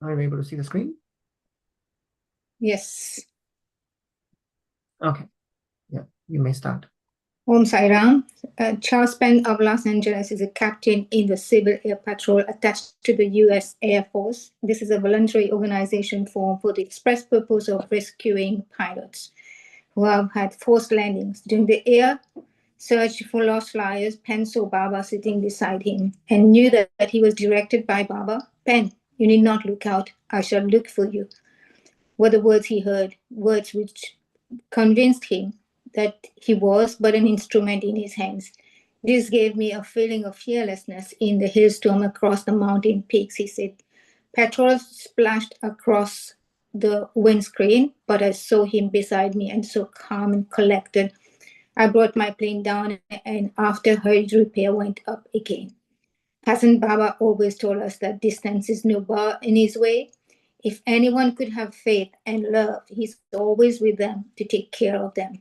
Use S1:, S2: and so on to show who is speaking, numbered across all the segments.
S1: Are you able to see the screen?
S2: Yes.
S1: Okay. Yeah, you may start.
S2: Om Sairam. Charles Penn of Los Angeles is a captain in the Civil Air Patrol attached to the U.S. Air Force. This is a voluntary organization formed for the express purpose of rescuing pilots who have had forced landings. During the air search for lost flyers, Penn saw Baba sitting beside him and knew that he was directed by Baba. Penn, you need not look out. I shall look for you, were the words he heard, words which convinced him that he was but an instrument in his hands. This gave me a feeling of fearlessness in the hailstorm across the mountain peaks, he said. Petrol splashed across the windscreen, but I saw him beside me and so calm and collected. I brought my plane down and after hurried repair went up again. Hasn't Baba always told us that distance is no bar in his way? If anyone could have faith and love, he's always with them to take care of them.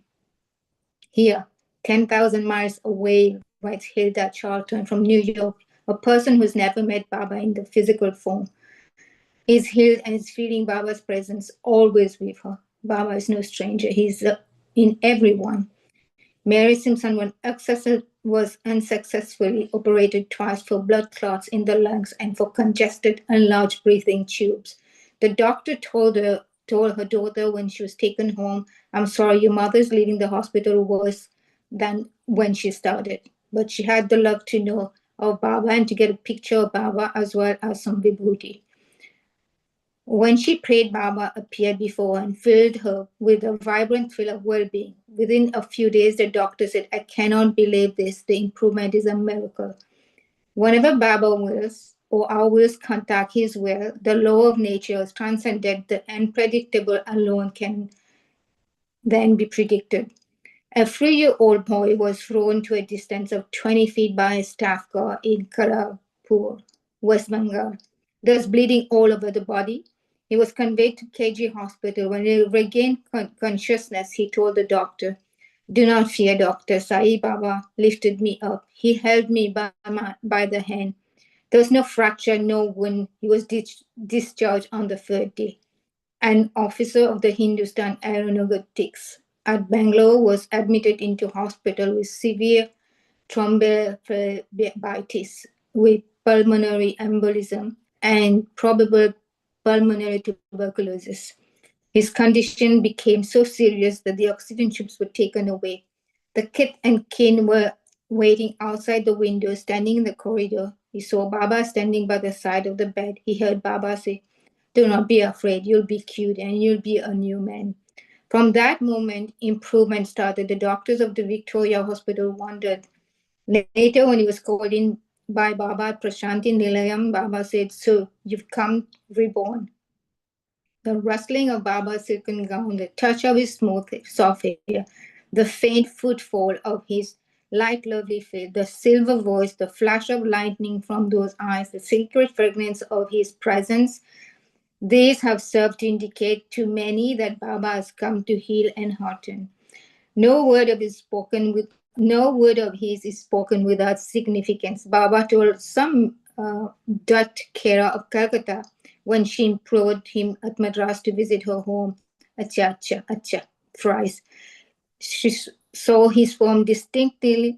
S2: Here, 10,000 miles away, writes Hilda Charlton from New York, a person who's never met Baba in the physical form, is healed and is feeling Baba's presence always with her. Baba is no stranger, he's in everyone. Mary Simpson was unsuccessfully operated twice for blood clots in the lungs and for congested enlarged breathing tubes. The doctor told her daughter when she was taken home, I'm sorry, your mother's leaving the hospital worse than when she started. But she had the luck to know of Baba and to get a picture of Baba as well as some vibhuti. When she prayed, Baba appeared before her and filled her with a vibrant thrill of well-being. Within a few days, the doctor said, I cannot believe this. The improvement is a miracle. Whenever Baba wills or our wills contact his will, the law of nature is transcended. The unpredictable alone can then be predicted. A 3-year-old boy was thrown to a distance of 20 feet by a staff car in Kharagpur, West Bengal, thus bleeding all over the body. He was conveyed to KG hospital. When he regained consciousness, he told the doctor, do not fear, Doctor. Sai Baba lifted me up. He held me by the hand. There was no fracture, no wound. He was discharged on the third day. An officer of the Hindustan Aeronautics at Bangalore was admitted into hospital with severe thrombophlebitis with pulmonary embolism and probable pulmonary tuberculosis. His condition became so serious that the oxygen tubes were taken away. The kit and kin were waiting outside the window, standing in the corridor. He saw Baba standing by the side of the bed. He heard Baba say, do not be afraid, you'll be cured and you'll be a new man. From that moment, improvement started. The doctors of the Victoria Hospital wondered. Later, when he was called in by Baba Prashanti Nilayam, Baba said, so you've come reborn. The rustling of Baba's silken gown, the touch of his smooth, soft hair, the faint footfall of his light, lovely face, the silver voice, the flash of lightning from those eyes, the secret fragrance of his presence, these have served to indicate to many that Baba has come to heal and hearten. No word of his is spoken without significance. Baba told some Dut Kera of Calcutta when she implored him at Madras to visit her home, acha, acha, acha, thrice. She saw his form distinctly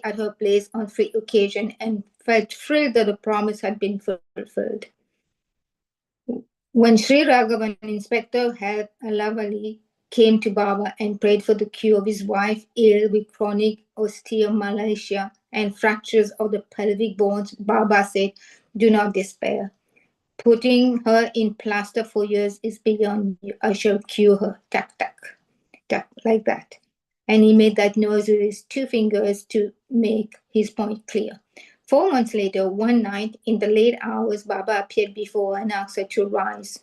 S2: at her place on 3 occasions and felt thrilled that the promise had been fulfilled. When Sri Raghavan, Inspector of Health Alavali, came to Baba and prayed for the cure of his wife ill with chronic osteomalacia and fractures of the pelvic bones, Baba said, do not despair. Putting her in plaster for years is beyond you. I shall cure her. Tack, tack, tack, like that. And he made that noise with his 2 fingers to make his point clear. 4 months later, one night, in the late hours, Baba appeared before her and asked her to rise.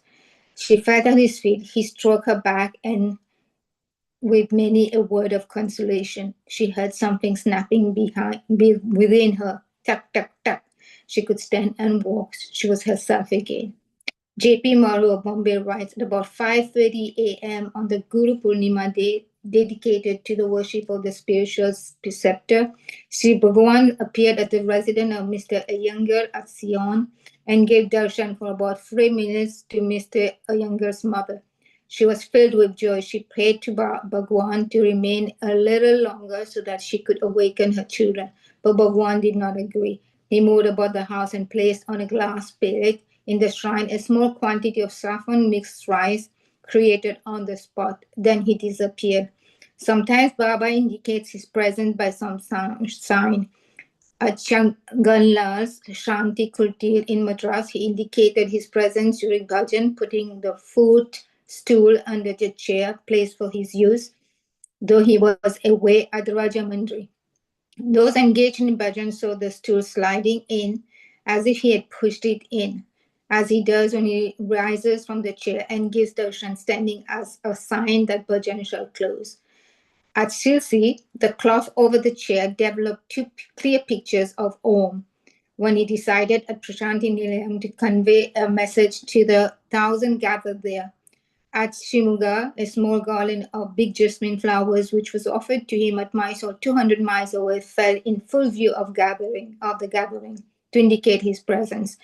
S2: She fell at his feet. He stroked her back and with many a word of consolation. She heard something snapping within her. Tuck, tuck, tuck. She could stand and walk. She was herself again. J.P. Maru of Bombay writes, at about 5:30 a.m. on the Guru Purnima day, dedicated to the worship of the spiritual preceptor. Sri Bhagavan appeared at the residence of Mr. Iyengar at Sion and gave darshan for about 3 minutes to Mr. Iyengar's mother. She was filled with joy. She prayed to Bhagwan to remain a little longer so that she could awaken her children. But Bhagwan did not agree. He moved about the house and placed on a glass plate in the shrine a small quantity of saffron mixed rice created on the spot. Then he disappeared. Sometimes Baba indicates his presence by some sign. At Changanla's Shanti Kultir in Madras, he indicated his presence during bhajan, putting the footstool under the chair placed for his use, though he was away at the Rajamandri. Those engaged in bhajan saw the stool sliding in as if he had pushed it in, as he does when he rises from the chair and gives darshan standing as a sign that bhajan shall close. At Silsi, the cloth over the chair developed 2 clear pictures of Om. When he decided at Prashanti Nilayam to convey a message to the 1,000 gathered there. At Shimuga, a small garland of big jasmine flowers, which was offered to him at Mysore 200 miles away, fell in full view of the gathering to indicate his presence.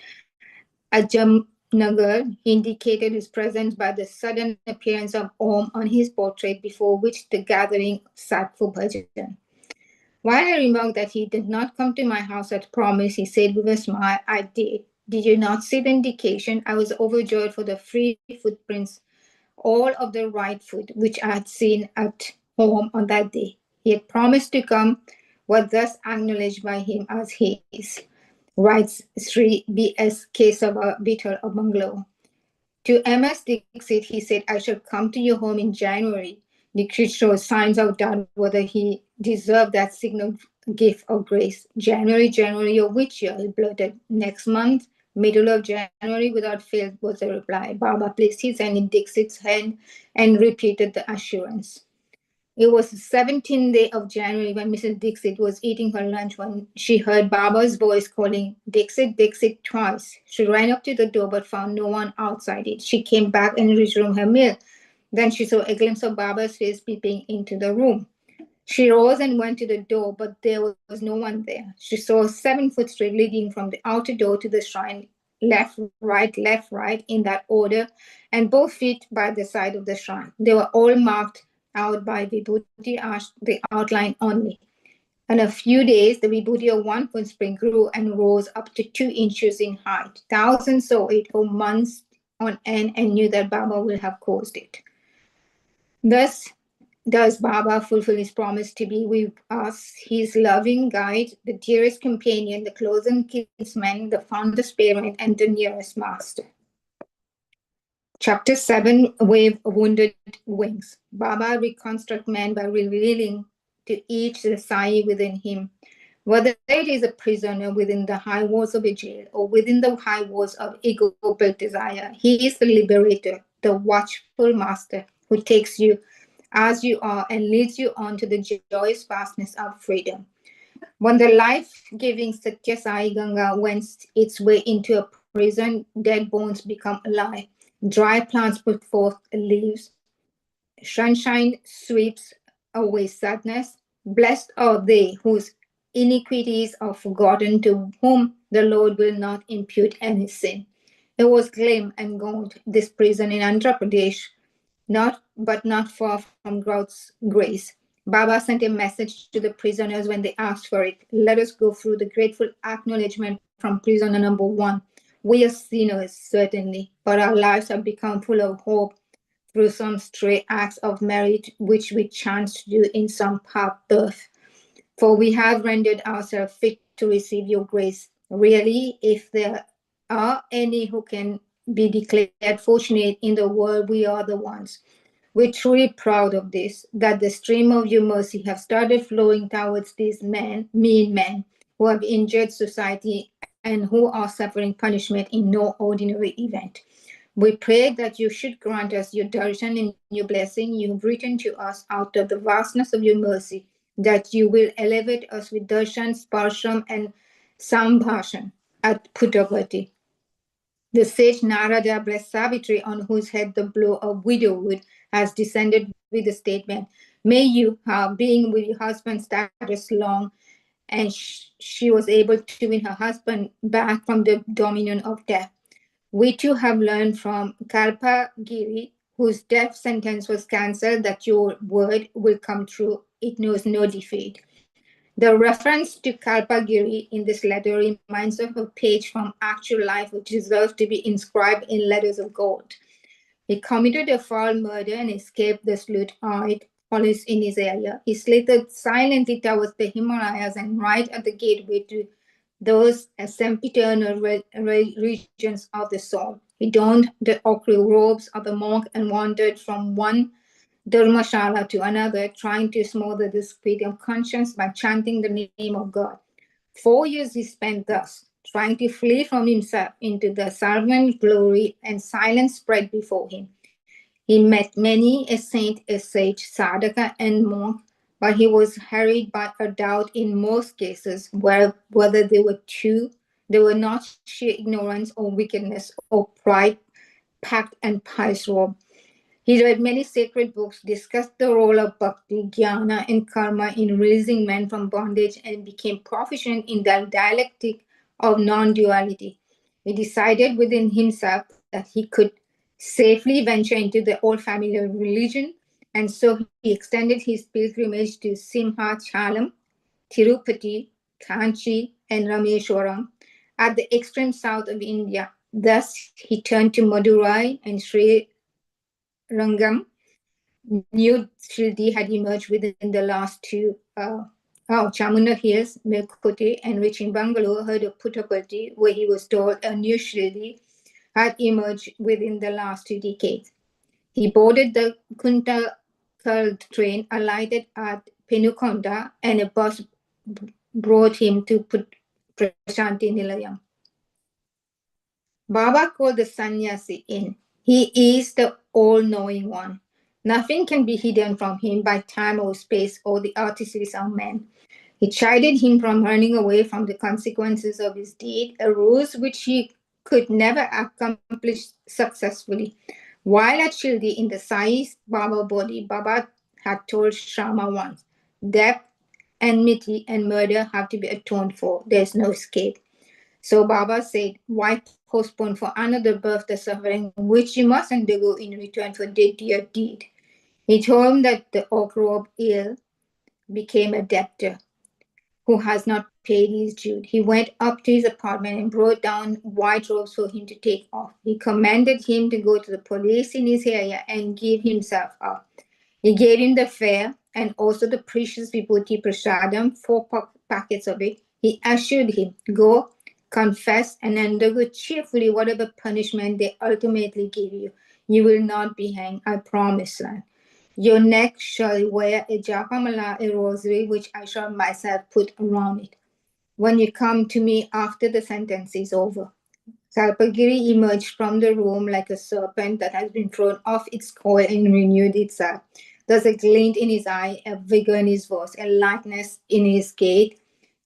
S2: At Jamnagar, he indicated his presence by the sudden appearance of Om on his portrait, before which the gathering sat for bhajan. While I remarked that he did not come to my house as promised, he said with a smile, I did. Did you not see the indication? I was overjoyed for the free footprints, all of the right foot, which I had seen at home on that day. He had promised to come, was thus acknowledged by him as his, writes Sri B.S. Kesava Bittal of Bangalore. To M.S. Dixit, he said, I shall come to your home in January. Dixit shows signs of doubt whether he deserved that signal gift of grace. January of which year? He blurted. Next month, middle of January, without fail, was the reply. Baba placed his hand in Dixit's hand and repeated the assurance. It was the 17th day of January when Mrs. Dixit was eating her lunch when she heard Baba's voice calling, Dixit, Dixit, twice. She ran up to the door but found no one outside it. She came back and resumed her meal. Then she saw a glimpse of Baba's face peeping into the room. She rose and went to the door, but there was no one there. She saw a 7-foot street leading from the outer door to the shrine, left, right, in that order, and both feet by the side of the shrine. They were all marked out by Vibhuti, the outline only. In a few days, the Vibhuti of 1 foot spring grew and rose up to 2 inches in height. Thousands saw it for months on end and knew that Baba would have caused it. Thus does Baba fulfill his promise to be with us, his loving guide, the dearest companion, the closest kinsman, the fondest parent, and the nearest master. Chapter 7, Wave Wounded Wings. Baba reconstructs man by revealing to each the Sai within him. Whether it is a prisoner within the high walls of a jail or within the high walls of ego-built desire, he is the liberator, the watchful master who takes you as you are and leads you on to the joyous vastness of freedom. When the life-giving Satya Sai Ganga wends its way into a prison, dead bones become alive. Dry plants put forth leaves. Sunshine sweeps away sadness. Blessed are they whose iniquities are forgotten, to whom the Lord will not impute any sin. It was glim and gold, this prison in Andhra Pradesh, not far from God's grace. Baba sent a message to the prisoners when they asked for it. Let us go through the grateful acknowledgement from prisoner number 1. We are sinners, certainly, but our lives have become full of hope through some stray acts of merit which we chanced to do in some past birth. For we have rendered ourselves fit to receive your grace. Really, if there are any who can be declared fortunate in the world, we are the ones. We're truly proud of this, that the stream of your mercy have started flowing towards these mean men who have injured society and who are suffering punishment in no ordinary event. We pray that you should grant us your darshan and your blessing you have written to us out of the vastness of your mercy, that you will elevate us with darshan, sparsham, and sambhashan at Puttavati. The sage Narada blessed Savitri, on whose head the blow of widowhood has descended, with the statement, May you have being with your husband status long, and she was able to win her husband back from the dominion of death. We too have learned from Kalpagiri, whose death sentence was cancelled, that your word will come true. It knows no defeat. The reference to Kalpagiri in this letter reminds of a page from actual life which deserves to be inscribed in letters of gold. He committed a foul murder and escaped the sleuth-eyed police in his area. He slithered silently towards the Himalayas and right at the gateway to those sempiternal regions of the soul. He donned the ochre robes of a monk and wandered from one dharmashala to another, trying to smother the spirit of conscience by chanting the name of God. 4 years he spent thus, trying to flee from himself into the servant glory, and silence spread before him. He met many a saint, a sage, sadhaka, and monk, but he was harried by a doubt in most cases whether they were not sheer ignorance or wickedness or pride packed and pious robe. He read many sacred books, discussed the role of bhakti, jnana, and karma in releasing men from bondage, and became proficient in the dialectic of non-duality. He decided within himself that he could safely venture into the old familiar religion, and so he extended his pilgrimage to Simhachalam, Tirupati, Kanchi, and Rameshwaram at the extreme south of India. Thus, he turned to Madurai and Sri Rangam. New Shirdi had emerged within the last two. Chamunda Hills, Melkote, and reaching Bangalore, heard of Puttaparthi, where he was told a new Shirdi had emerged within the last 2 decades. He boarded the Kuntakal train, alighted at Penukonda, and a bus brought him to Prashanti Nilayam. Baba called the sannyasi in. He is the all-knowing one. Nothing can be hidden from him by time or space or the artifices of men. He chided him from running away from the consequences of his deed, a ruse which he could never accomplish successfully. While at Shildi in the Sai Baba body, Baba had told Shama once, death, enmity, and murder have to be atoned for. There is no escape. So Baba said, why postpone for another birth the suffering which you must undergo in return for dear deed? He told him that the oak-robed ill became a debtor who has not paid his due. He went up to his apartment and brought down white robes for him to take off. He commanded him to go to the police in his area and give himself up. He gave him the fare and also the precious vibhuti prasadam, 4 packets of it. He assured him, go, confess, and undergo cheerfully whatever punishment they ultimately give you. You will not be hanged, I promise that. Your neck shall wear a japamala, a rosary, which I shall myself put around it. When you come to me after the sentence is over. Kalpagiri emerged from the room like a serpent that has been thrown off its coil and renewed itself. There's a glint in his eye, a vigor in his voice, a lightness in his gait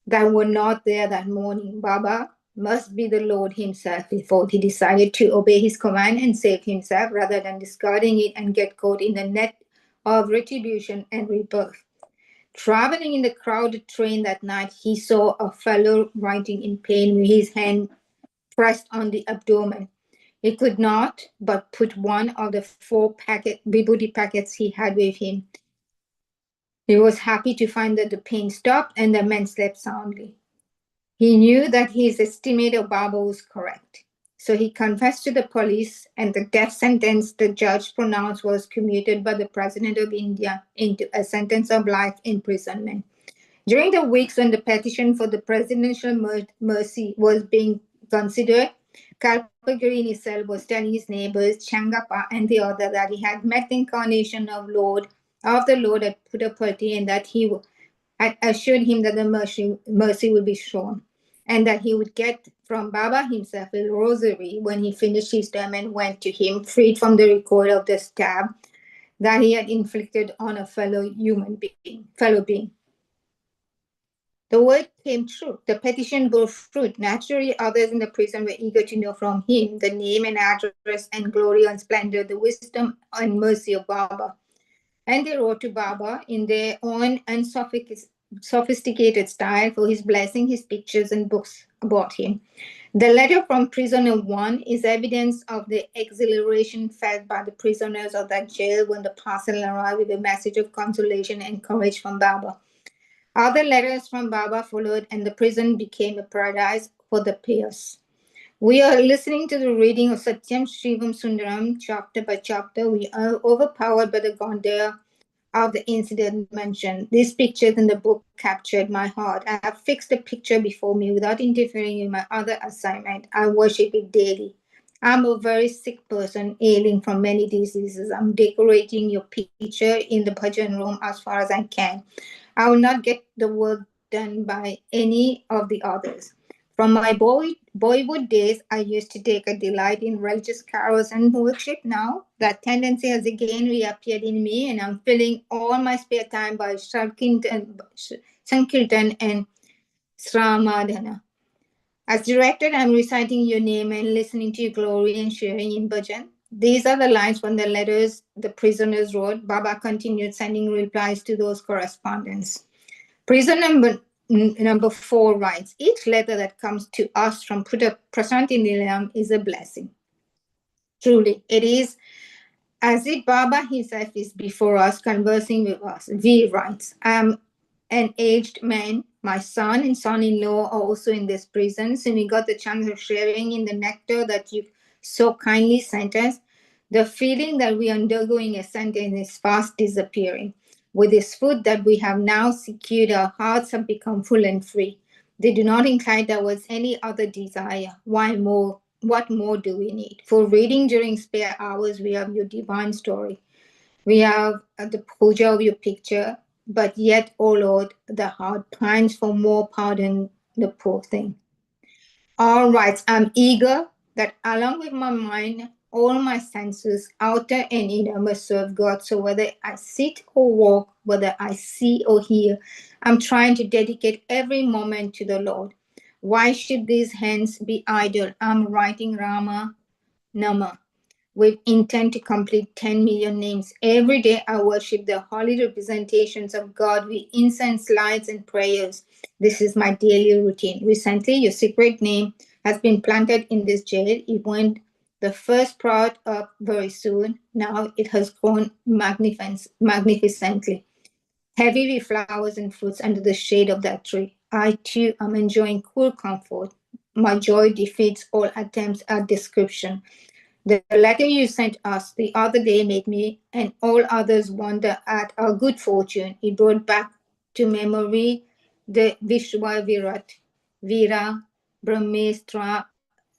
S2: that were not there that morning. Baba must be the Lord himself, he thought. He decided to obey his command and save himself rather than discarding it and get caught in the net of retribution and rebirth. Traveling in the crowded train that night, he saw a fellow writing in pain with his hand pressed on the abdomen. He could not but put one of the 4 vibhuti packets he had with him. He was happy to find that the pain stopped and the man slept soundly. He knew that his estimate of Baba was correct. So he confessed to the police, and the death sentence the judge pronounced was commuted by the President of India into a sentence of life imprisonment. During the weeks when the petition for the presidential mercy was being considered, Kalpagiri in his cell was telling his neighbors, Changappa and the other, that he had met the incarnation of the Lord at Puttaparthi, and that he had assured him that the mercy would be shown, and that he would get from Baba himself a rosary when he finished his term and went to him, freed from the recoil of the stab that he had inflicted on a fellow being. The word came true. The petition bore fruit. Naturally, others in the prison were eager to know from him the name and address and glory and splendor, the wisdom and mercy of Baba. And they wrote to Baba in their own unsophisticated style for his blessing, his pictures and books about him. The letter from prisoner one is evidence of the exhilaration felt by the prisoners of that jail when the parcel arrived with a message of consolation and courage from Baba. Other letters from Baba followed, and the prison became a paradise for the pious. We are listening to the reading of Sathyam Sivam Sundaram chapter by chapter. We are overpowered by the grandeur of the incident mentioned. These pictures in the book captured my heart. I have fixed the picture before me without interfering in my other assignment. I worship it daily. I'm a very sick person ailing from many diseases. I'm decorating your picture in the bhajan room as far as I can. I will not get the work done by any of the others. From my boyhood days, I used to take a delight in religious carols and worship. Now that tendency has again reappeared in me, and I'm filling all my spare time by Sankirtan and Sramadhana. As directed, I'm reciting your name and listening to your glory and sharing in bhajan. These are the lines from the letters the prisoners wrote. Baba continued sending replies to those correspondents. Prisoner number 4 writes, each letter that comes to us from Prasanthi Nilayam is a blessing. Truly, it is as if Baba himself is before us, conversing with us. V writes, I am an aged man. My son and son-in-law are also in this prison, so we got the chance of sharing in the nectar that you so kindly sent us. The feeling that we are undergoing a sentence is fast disappearing. With this food that we have now secured, our hearts have become full and free. They do not incline towards any other desire. Why more? What more do we need? For reading during spare hours, we have your divine story. We have the puja of your picture, but yet, O Lord, the heart pines for more pardon, the poor thing. All right, I'm eager that along with my mind, all my senses, outer and inner, must serve God. So whether I sit or walk, whether I see or hear, I'm trying to dedicate every moment to the Lord. Why should these hands be idle? I'm writing Rama Nama with intent to complete 10 million names. Every day I worship the holy representations of God with incense, lights, and prayers. This is my daily routine. Recently, your secret name has been planted in this jail. It went the first sprout up very soon. Now it has grown magnificently, heavy with flowers and fruits under the shade of that tree. I too am enjoying cool comfort. My joy defeats all attempts at description. The letter you sent us the other day made me and all others wonder at our good fortune. It brought back to memory the Vishwavirat Veera Brahmestra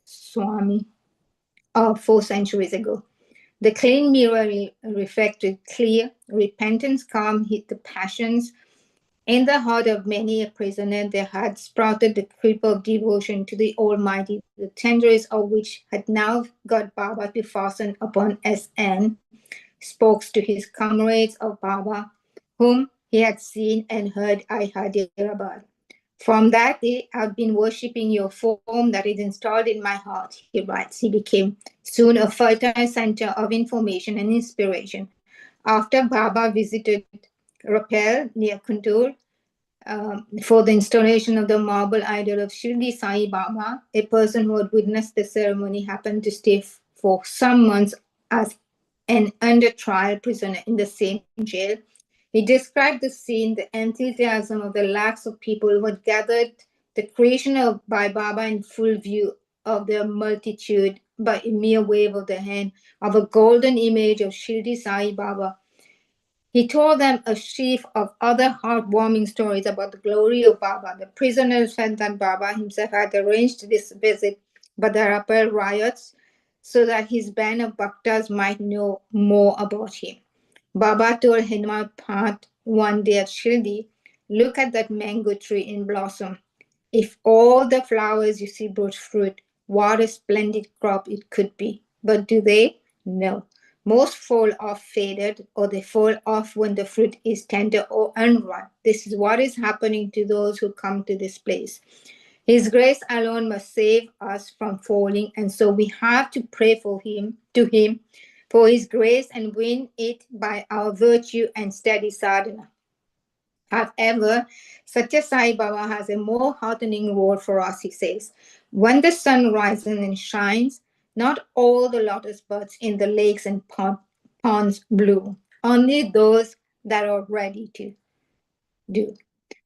S2: Swami of 4 centuries ago. The clean mirror reflected clear, repentance calm hid the passions. In the heart of many a prisoner there had sprouted the creeper of devotion to the Almighty, the tenderest of which had now got Baba to fasten upon SN, spoke to his comrades of Baba, whom he had seen and heard I Hyderabad. From that day, I've been worshipping your form that is installed in my heart, he writes. He became soon a fertile center of information and inspiration. After Baba visited Rappel near Kuntur, for the installation of the marble idol of Shirdi Sai Baba, a person who had witnessed the ceremony happened to stay for some months as an under trial prisoner in the same jail. He described the scene, the enthusiasm of the lakhs of people who had gathered, the creation of by Baba in full view of the multitude by a mere wave of the hand of a golden image of Shirdi Sai Baba. He told them a sheaf of other heartwarming stories about the glory of Baba. The prisoners felt that Baba himself had arranged this visit, but there are riots so that his band of bhaktas might know more about him. Baba told Hinma Pant one day at Shirdi, look at that mango tree in blossom. If all the flowers you see brought fruit, what a splendid crop it could be. But do they? No. Most fall off faded, or they fall off when the fruit is tender or unripe. This is what is happening to those who come to this place. His grace alone must save us from falling, and so we have to pray to him, for his grace and win it by our virtue and steady sadhana. However, Satya Sai Baba has a more heartening word for us, he says. When the sun rises and shines, not all the lotus buds in the lakes and ponds bloom, only those that are ready to do.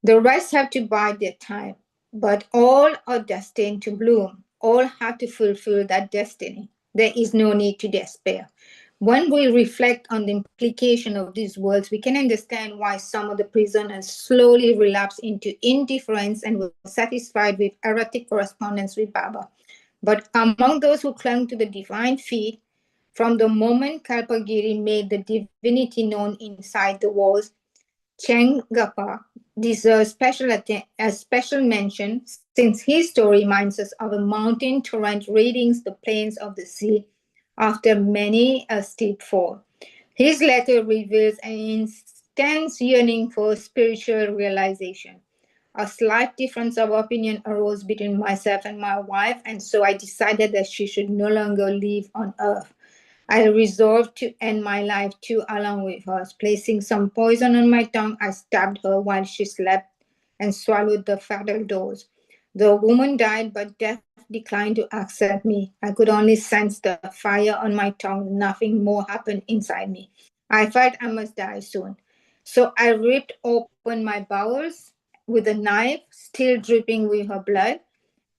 S2: The rest have to bide their time, but all are destined to bloom. All have to fulfill that destiny. There is no need to despair. When we reflect on the implication of these words, we can understand why some of the prisoners slowly relapsed into indifference and were satisfied with erratic correspondence with Baba. But among those who clung to the divine feet, from the moment Kalpagiri made the divinity known inside the walls, Chengapa deserves a special mention since his story reminds us of a mountain torrent raiding the plains of the sea after many a steep fall. His letter reveals an intense yearning for spiritual realization. A slight difference of opinion arose between myself and my wife, and so I decided that she should no longer live on earth. I resolved to end my life too along with hers. Placing some poison on my tongue, I stabbed her while she slept and swallowed the fatal dose. The woman died, but death declined to accept me. I could only sense the fire on my tongue. Nothing more happened inside me. I felt I must die soon. So I ripped open my bowels with a knife, still dripping with her blood,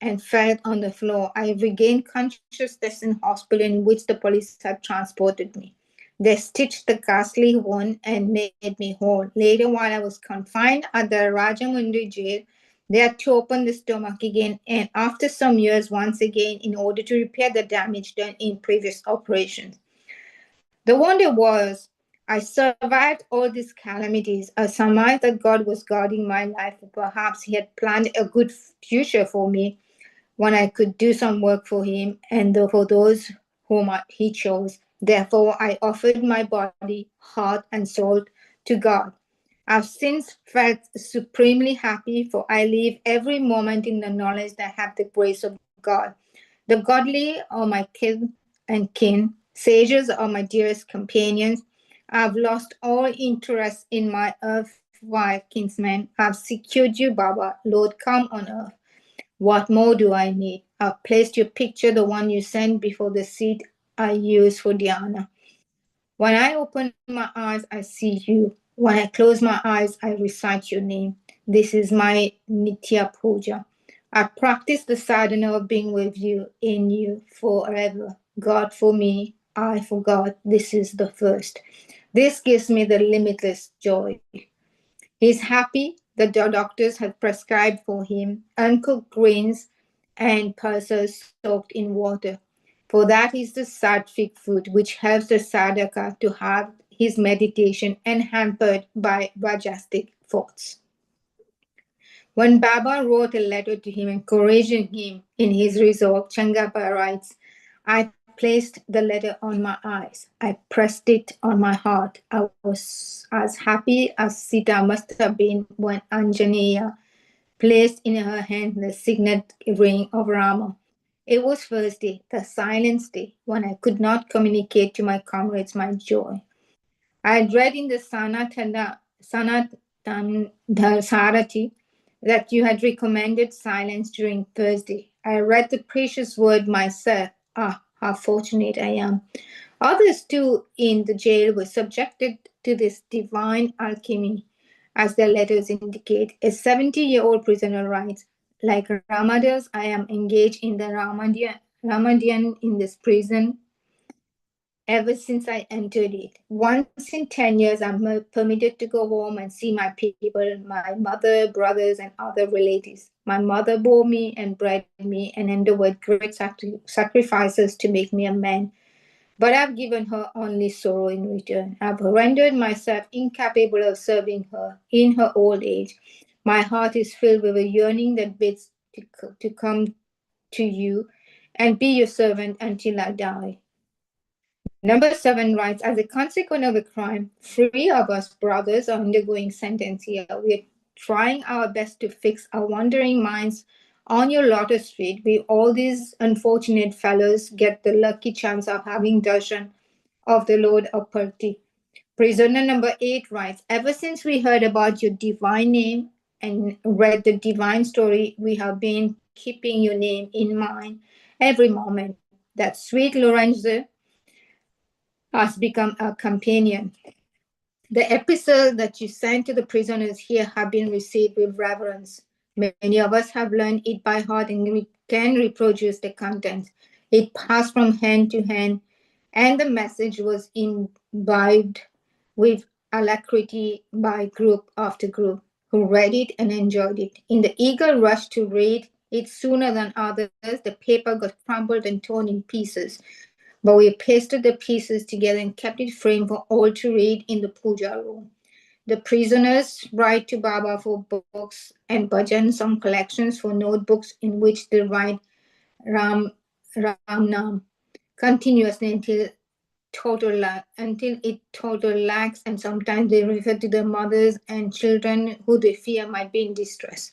S2: and fell on the floor. I regained consciousness in hospital in which the police had transported me. They stitched the ghastly wound and made me whole. Later, while I was confined at the Rajamundi jail, they had to open the stomach again, and after some years, once again, in order to repair the damage done in previous operations. The wonder was, I survived all these calamities. I surmised that God was guarding my life. Perhaps He had planned a good future for me when I could do some work for him and for those whom he chose. Therefore, I offered my body, heart, and soul to God. I've since felt supremely happy, for I live every moment in the knowledge that I have the grace of God. The godly are my kin and kin, sages are my dearest companions. I've lost all interest in my earthwise kinsmen. I've secured you, Baba. Lord, come on earth. What more do I need? I've placed your picture, the one you sent, before the seat I use for dhyana. When I open my eyes, I see you. When I close my eyes, I recite your name. This is my Nitya Puja. I practice the sadhana of being with you, in you, forever. God for me, I for God. This is the first. This gives me the limitless joy. He's happy that the doctors have prescribed for him uncooked grains and pulses soaked in water. For that is the sattvic food which helps the sadhaka to have his meditation unhampered by rajasic thoughts. When Baba wrote a letter to him encouraging him in his resolve, Changapa writes, I placed the letter on my eyes. I pressed it on my heart. I was as happy as Sita must have been when Anjaneya placed in her hand the signet ring of Rama. It was Thursday, the silence day, when I could not communicate to my comrades my joy. I had read in the Sanatan Sarati that you had recommended silence during Thursday. I read the precious word myself. Ah, how fortunate I am. Others too in the jail were subjected to this divine alchemy, as their letters indicate. A 70-year-old prisoner writes, like Ramadas, I am engaged in the Ramadhan in this prison ever since I entered it. Once in 10 years, I'm permitted to go home and see my people, my mother, brothers, and other relatives. My mother bore me and bred me and endured great sacrifices to make me a man. But I've given her only sorrow in return. I've rendered myself incapable of serving her in her old age. My heart is filled with a yearning that bids to come to you and be your servant until I die. Number 7 writes, as a consequence of the crime, 3 of us brothers are undergoing sentence here. We are trying our best to fix our wandering minds on your lotus street. We all these unfortunate fellows get the lucky chance of having darshan of the Lord of Purti. Prisoner number 8 writes, ever since we heard about your divine name and read the divine story, we have been keeping your name in mind every moment. That sweet Lorenzo has become a companion. The epistle that you sent to the prisoners here have been received with reverence. Many of us have learned it by heart and we can reproduce the contents. It passed from hand to hand, and the message was imbibed with alacrity by group after group who read it and enjoyed it. In the eager rush to read it sooner than others, the paper got crumpled and torn in pieces. But we pasted the pieces together and kept it framed for all to read in the puja room. The prisoners write to Baba for books and bhajan song collections for notebooks in which they write Ram Nam continuously until it total lacks, and sometimes they refer to their mothers and children who they fear might be in distress.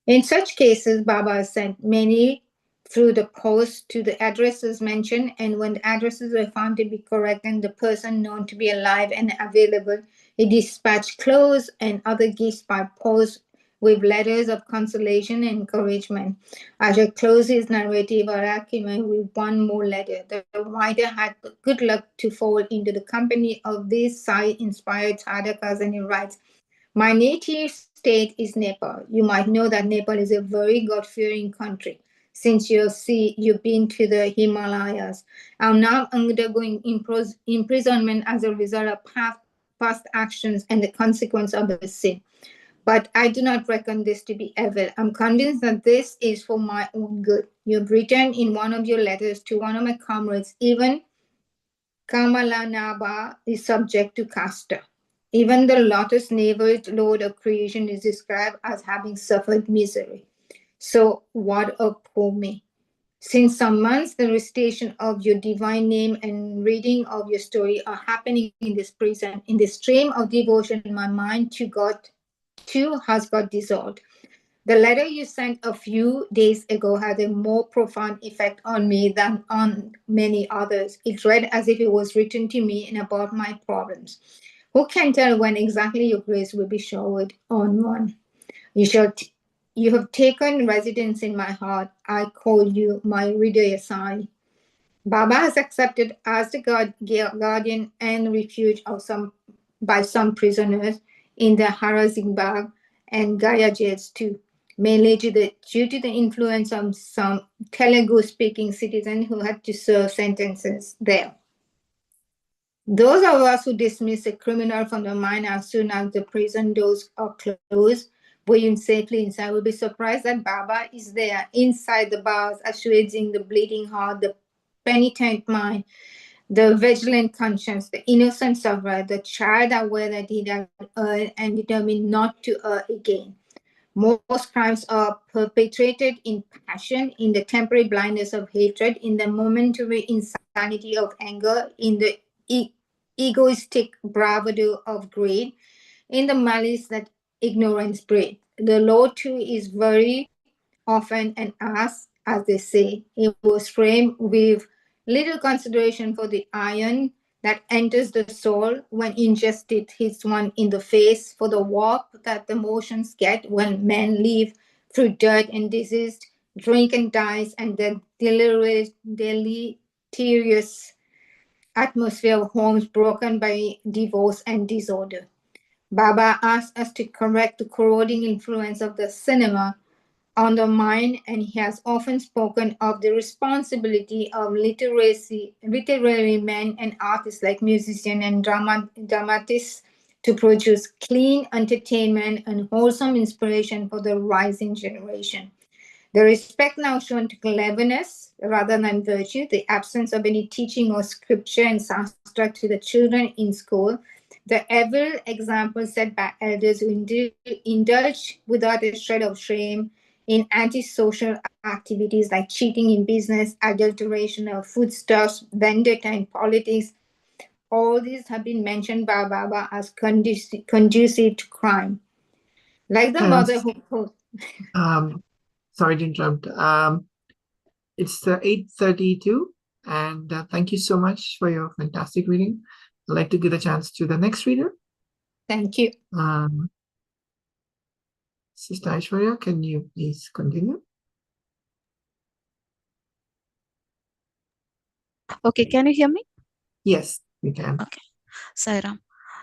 S2: In such cases, Baba sent many through the post to the addresses mentioned, and when the addresses were found to be correct and the person known to be alive and available, he dispatched clothes and other gifts by post with letters of consolation and encouragement. I shall close his narrative or argument with one more letter. The writer had good luck to fall into the company of these Sai-inspired sadhakas, and he writes, my native state is Nepal. You might know that Nepal is a very God-fearing country. Since you've been to the Himalayas, I'm now undergoing imprisonment as a result of past actions and the consequence of the sin. But I do not reckon this to be evil. I'm convinced that this is for my own good. You've written in one of your letters to one of my comrades, even Kamalanaba is subject to Kasta. Even the lotus-naveled Lord of creation is described as having suffered misery. So what of poor me? Since some months, the recitation of your divine name and reading of your story are happening in this prison. In the stream of devotion, my mind to God too has got dissolved. The letter you sent a few days ago had a more profound effect on me than on many others. It read as if it was written to me and about my problems. Who can tell when exactly your grace will be showered on one? You have taken residence in my heart. I call you my Hridaya Sai. Baba has accepted as the guardian and refuge of by some prisoners in the Harazingbag and Gaya jails too, mainly due to the influence of some Telugu-speaking citizens who had to serve sentences there. Those of us who dismiss a criminal from the mind as soon as the prison doors are closed, going safely inside, will be surprised that Baba is there inside the bars, assuaging the bleeding heart, the penitent mind, the vigilant conscience, the innocent sufferer, the child aware that he had erred and determined not to err again. Most crimes are perpetrated in passion, in the temporary blindness of hatred, in the momentary insanity of anger, in the egoistic bravado of greed, in the malice that ignorance breeds. The Lord too is very often an ass, as they say. It was framed with little consideration for the iron that enters the soul when ingested hits one in the face, for the warp that the motions get when men live through dirt and disease, drink and dies, and the deleterious atmosphere of homes broken by divorce and disorder. Baba asked us to correct the corroding influence of the cinema on the mind, and he has often spoken of the responsibility of literary men and artists like musicians and dramatists to produce clean entertainment and wholesome inspiration for the rising generation. The respect now shown to cleverness rather than virtue, the absence of any teaching or scripture and sastra to the children in school, the evil example set by elders who indulge without a shred of shame in antisocial activities like cheating in business, adulteration of foodstuffs, vendetta in politics. All these have been mentioned by Baba as conducive to crime. Like the mother who...
S1: Sorry to interrupt. It's 8:32. And thank you so much for your fantastic reading. I'd like to give a chance to the next reader.
S2: Thank you.
S1: Sister Aishwarya, can you please continue?
S3: Okay, can you hear me?
S1: Yes, we can.
S3: Okay, Sairam.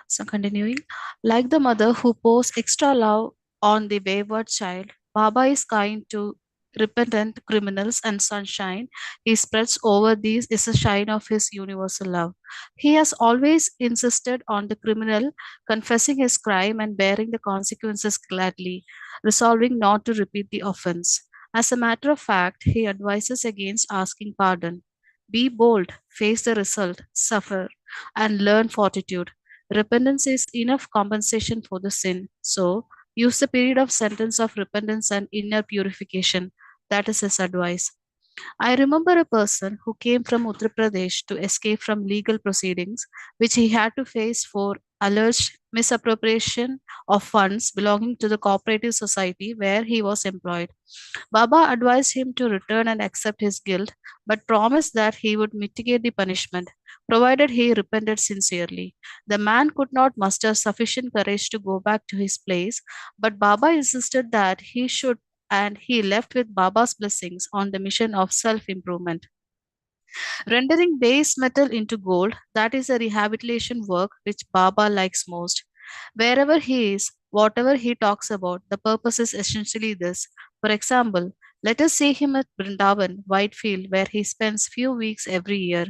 S3: So continuing, like the mother who pours extra love on the wayward child, Baba is kind to repentant criminals and sunshine he spreads over these is a shine of his universal love. He has always insisted on the criminal confessing his crime and bearing the consequences gladly, resolving not to repeat the offense. As a matter of fact, he advises against asking pardon. Be bold, face the result, suffer, and learn fortitude. Repentance is enough compensation for the sin. So, use the period of sentence of repentance and inner purification. That is his advice. I remember a person who came from Uttar Pradesh to escape from legal proceedings, which he had to face for alleged misappropriation of funds belonging to the cooperative society where he was employed. Baba advised him to return and accept his guilt, but promised that he would mitigate the punishment, provided he repented sincerely. The man could not muster sufficient courage to go back to his place, but Baba insisted that he should, and he left with Baba's blessings on the mission of self improvement. Rendering base metal into gold, that is a rehabilitation work which Baba likes most. Wherever he is, whatever he talks about, the purpose is essentially this. For example, let us see him at Brindavan, Whitefield, where he spends few weeks every year.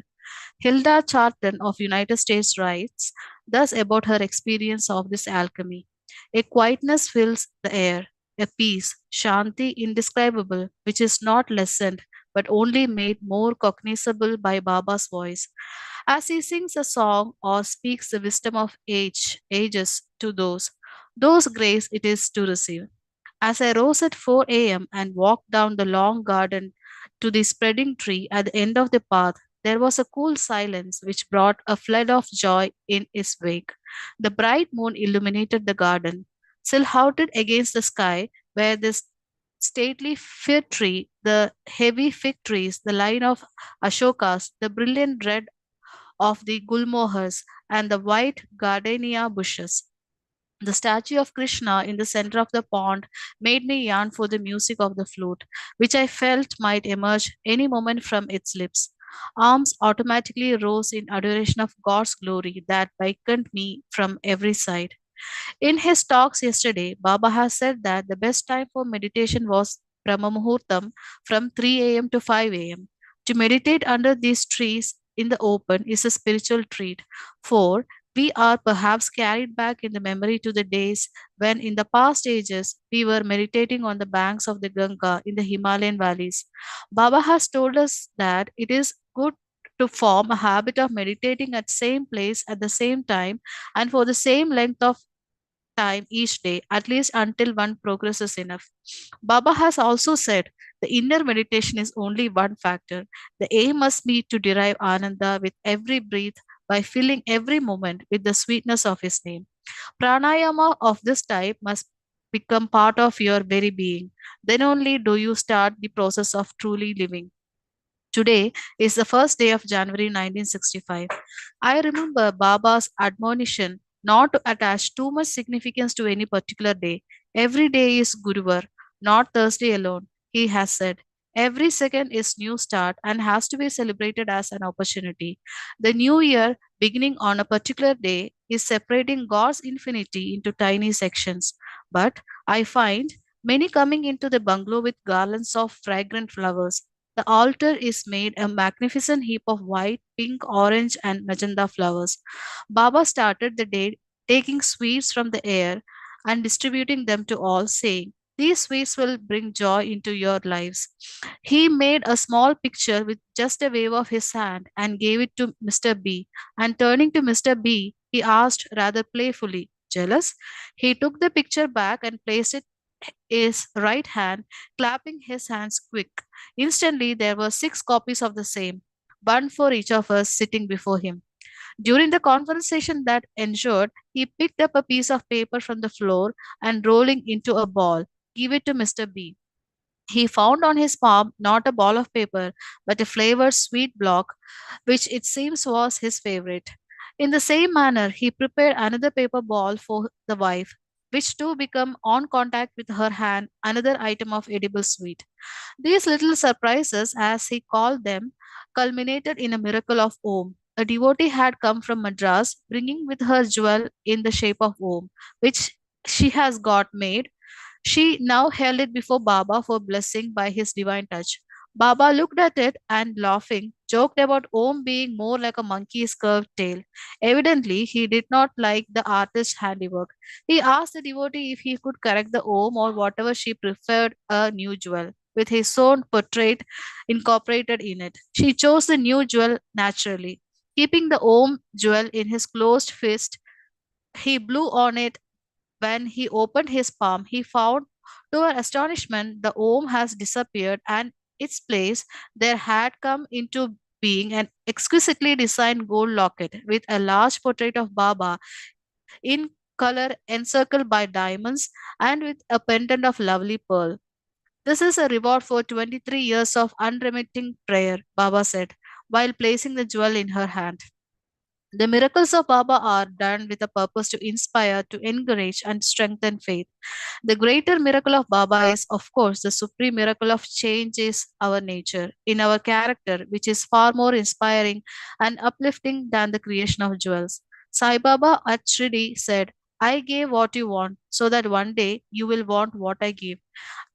S3: Hilda Charton of United States writes thus about her experience of this alchemy. A quietness fills the air, a peace, shanti indescribable, which is not lessened but only made more cognizable by Baba's voice. As he sings a song or speaks the wisdom of ages to those grace it is to receive. As I rose at 4 a.m. and walked down the long garden to the spreading tree at the end of the path, there was a cool silence which brought a flood of joy in its wake. The bright moon illuminated the garden, silhouetted against the sky, where this stately fir tree, the heavy fig trees, the line of ashokas, the brilliant red of the gulmohars, and the white gardenia bushes. The statue of Krishna in the center of the pond made me yearn for the music of the flute, which I felt might emerge any moment from its lips. Arms automatically rose in adoration of God's glory that beckoned me from every side. In his talks yesterday, Baba has said that the best time for meditation was Brahma Muhurtam from 3 a.m. to 5 a.m. To meditate under these trees in the open is a spiritual treat, for we are perhaps carried back in the memory to the days when, in the past ages, we were meditating on the banks of the Ganga in the Himalayan valleys. Baba has told us that it is good to form a habit of meditating at same place at the same time and for the same length of time each day, at least until one progresses enough. Baba has also said the inner meditation is only one factor. The aim must be to derive Ananda with every breath by filling every moment with the sweetness of his name. Pranayama of this type must become part of your very being. Then only do you start the process of truly living. Today is the first day of January 1965. I remember Baba's admonition not to attach too much significance to any particular day. Every day is Guruvar, not Thursday alone, he has said. Every second is new start and has to be celebrated as an opportunity. The new year, beginning on a particular day, is separating God's infinity into tiny sections. But I find many coming into the bungalow with garlands of fragrant flowers. The altar is made a magnificent heap of white, pink, orange, and magenta flowers. Baba started the day taking sweets from the air and distributing them to all, saying, these sweets will bring joy into your lives. He made a small picture with just a wave of his hand and gave it to Mr. B. And turning to Mr. B, he asked rather playfully, jealous? He took the picture back and placed it his right hand, clapping his hands quick. Instantly, there were 6 copies of the same, one for each of us sitting before him. During the conversation that ensued, he picked up a piece of paper from the floor and rolling into a ball, gave it to Mr. B. He found on his palm not a ball of paper, but a flavored sweet block, which it seems was his favorite. In the same manner, he prepared another paper ball for the wife, which too became on contact with her hand another item of edible sweet. These little surprises, as he called them, culminated in a miracle of Om. A devotee had come from Madras, bringing with her jewel in the shape of Om, which she has got made. She now held it before Baba for blessing by his divine touch. Baba looked at it and, laughing, joked about Om being more like a monkey's curved tail. Evidently, he did not like the artist's handiwork. He asked the devotee if he could correct the Om or whatever she preferred a new jewel, with his own portrait incorporated in it. She chose the new jewel naturally. Keeping the Om jewel in his closed fist, he blew on it. When he opened his palm, he found, to her astonishment, the Om has disappeared, and its place there had come into being an exquisitely designed gold locket with a large portrait of Baba in color encircled by diamonds and with a pendant of lovely pearl. This is a reward for 23 years of unremitting prayer, Baba said, while placing the jewel in her hand. The miracles of Baba are done with a purpose to inspire, to encourage, and strengthen faith. The greater miracle of Baba is, of course, the supreme miracle of changes our nature, in our character, which is far more inspiring and uplifting than the creation of jewels. Sai Baba at Shirdi said, I gave what you want, so that one day you will want what I give.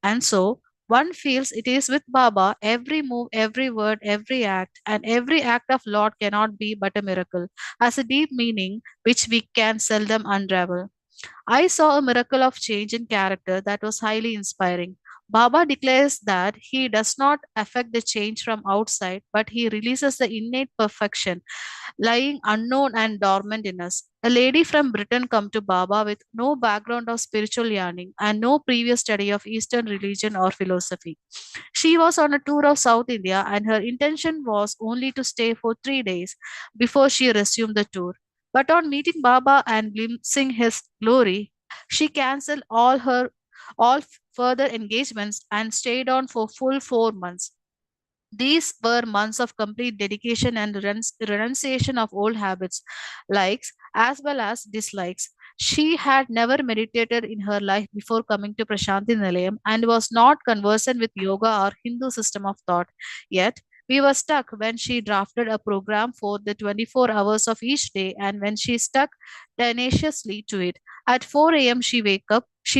S3: And so one feels it is with Baba, every move, every word, every act, and every act of Lord cannot be but a miracle, has a deep meaning which we can seldom unravel. I saw a miracle of change in character that was highly inspiring. Baba declares that he does not affect the change from outside, but he releases the innate perfection lying unknown and dormant in us. A lady from Britain come to Baba with no background of spiritual yearning and no previous study of Eastern religion or philosophy. She was on a tour of South India and her intention was only to stay for 3 days before she resumed the tour. But on meeting Baba and glimpsing his glory, she cancelled all further engagements and stayed on for full 4 months. These were months of complete dedication and renunciation of old habits, likes as well as dislikes. She had never meditated in her life before coming to Prashanti Nilayam and was not conversant with yoga or Hindu system of thought. Yet, we were stuck when she drafted a program for the 24 hours of each day and when she stuck tenaciously to it. At 4 a.m. she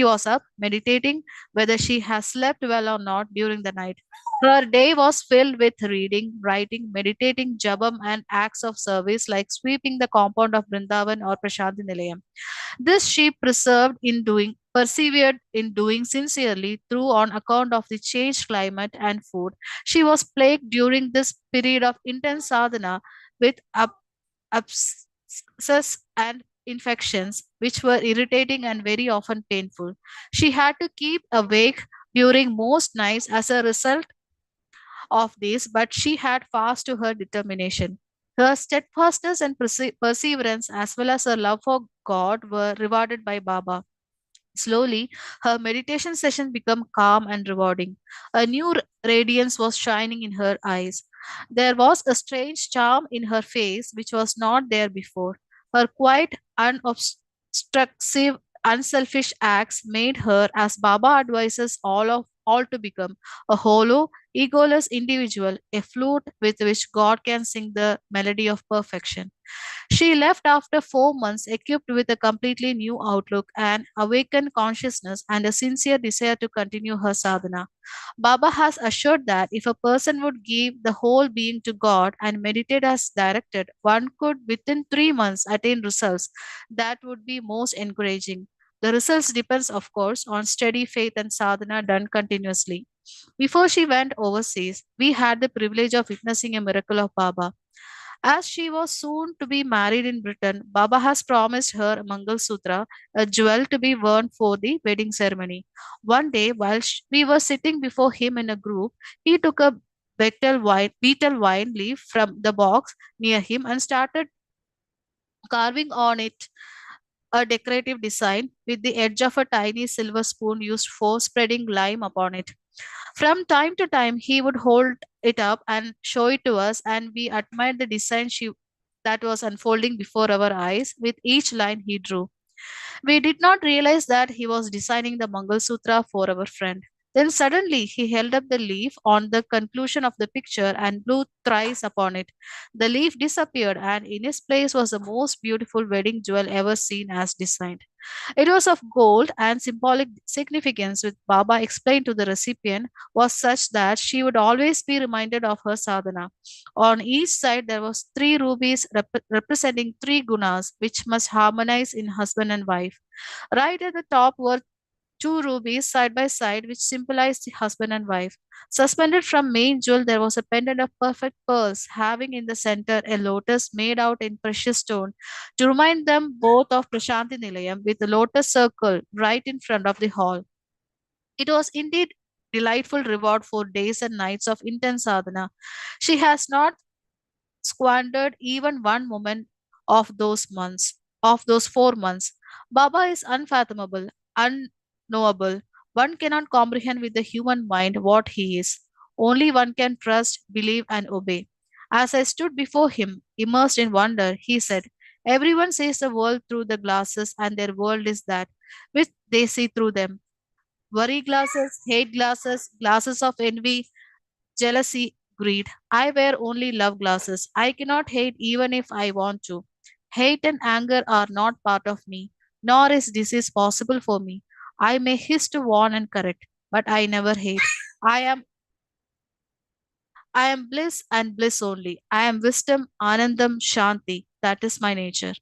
S3: was up, meditating whether she has slept well or not during the night. Her day was filled with reading, writing, meditating, jabam, and acts of service like sweeping the compound of Vrindavan or Prashanti Nilayam. This she persevered in doing sincerely through on account of the changed climate and food. She was plagued during this period of intense sadhana with abscess and infections, which were irritating and very often painful. She had to keep awake during most nights as a result of this, but she had fast to her determination. Her steadfastness and perseverance, as well as her love for God, were rewarded by Baba. Slowly, her meditation session became calm and rewarding. A new radiance was shining in her eyes. There was a strange charm in her face which was not there before. Her quiet, unobstructive, unselfish acts made her, as Baba advises all to become, a hollow, egoless individual, a flute with which God can sing the melody of perfection. She left after 4 months equipped with a completely new outlook, an awakened consciousness, and a sincere desire to continue her sadhana. Baba has assured that if a person would give the whole being to God and meditate as directed, one could within 3 months attain results that would be most encouraging. The results depends, of course, on steady faith and sadhana done continuously. Before she went overseas, we had the privilege of witnessing a miracle of Baba. As she was soon to be married in Britain, Baba has promised her a Mangal Sutra, a jewel to be worn for the wedding ceremony. One day, while we were sitting before him in a group, he took a betel wine leaf from the box near him and started carving on it a decorative design with the edge of a tiny silver spoon used for spreading lime upon it. From time to time, he would hold it up and show it to us, and we admired the design that was unfolding before our eyes with each line he drew. We did not realize that he was designing the Mangal Sutra for our friend. Then suddenly he held up the leaf on the conclusion of the picture and blew thrice upon it. The leaf disappeared, and in its place was the most beautiful wedding jewel ever seen as designed. It was of gold, and symbolic significance, which Baba explained to the recipient, was such that she would always be reminded of her sadhana. On each side there was three rubies representing three gunas, which must harmonize in husband and wife. Right at the top were two rubies side by side, which symbolized the husband and wife. Suspended from main jewel, there was a pendant of perfect pearls, having in the center a lotus made out in precious stone, to remind them both of Prashanti Nilayam, with the lotus circle right in front of the hall. It was indeed delightful reward for days and nights of intense sadhana. She has not squandered even one moment of those 4 months. Baba is unfathomable, unknowable. One cannot comprehend with the human mind what he is. Only one can trust, believe, and obey. As I stood before him, immersed in wonder, he said, "Everyone sees the world through the glasses, and their world is that which they see through them. Worry glasses, hate glasses, glasses of envy, jealousy, greed. I wear only love glasses. I cannot hate even if I want to. Hate and anger are not part of me, nor is disease possible for me. I may hiss to warn and correct, but I never hate. I am I am bliss and bliss only. I am wisdom, anandam, shanti. That is my nature.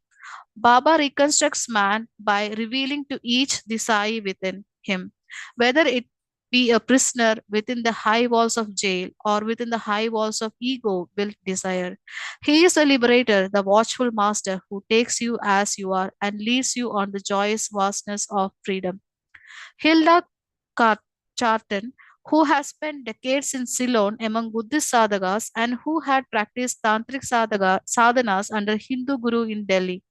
S3: Baba reconstructs man by revealing to each the Sai within him, whether it be a prisoner within the high walls of jail or within the high walls of ego built desire. He is the liberator, the watchful master who takes you as you are and leads you on the joyous vastness of freedom. Hilda Charton, who has spent decades in Ceylon among Buddhist sadhakas and who had practiced tantric sadhanas under Hindu guru in Delhi,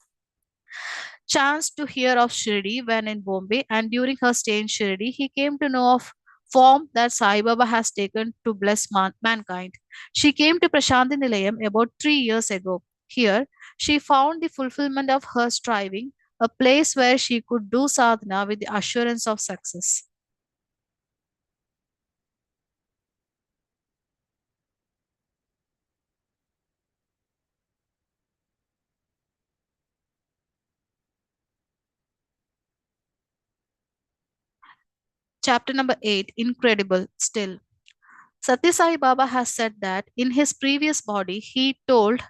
S3: chanced to hear of Shirdi when in Bombay, and during her stay in Shirdi, he came to know of form that Sai Baba has taken to bless mankind. She came to Prashanti Nilayam about 3 years ago. Here, she found the fulfillment of her striving, a place where she could do sadhana with the assurance of success. Chapter number 8, Incredible Still. Satya Sai Baba has said that in his previous body, he told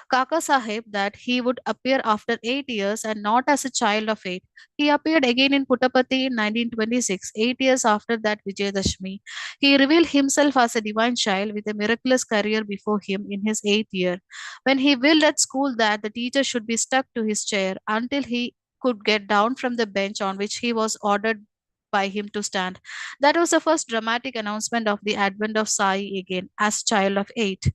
S3: Kaka Sahib that he would appear after 8 years and not as a child of 8. He appeared again in Puttapati in 1926, 8 years after that Vijayadashmi. He revealed himself as a divine child with a miraculous career before him in his 8th year. When he willed at school that the teacher should be stuck to his chair until he could get down from the bench on which he was ordered by him to stand. That was the first dramatic announcement of the advent of Sai again as child of 8.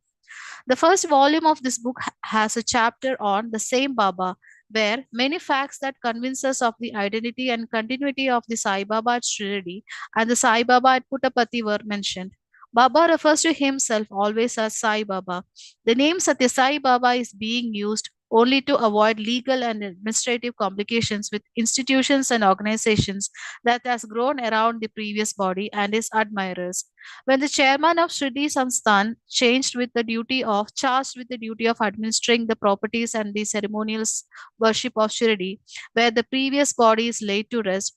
S3: The first volume of this book has a chapter on the same Baba, where many facts that convince us of the identity and continuity of the Sai Baba at Shirdi and the Sai Baba at Puttapati were mentioned. Baba refers to himself always as Sai Baba. The name Satya Sai Baba is being used only to avoid legal and administrative complications with institutions and organizations that has grown around the previous body and his admirers. When the chairman of Shridi Samsthan charged with the duty of administering the properties and the ceremonial worship of Shirdi, where the previous body is laid to rest,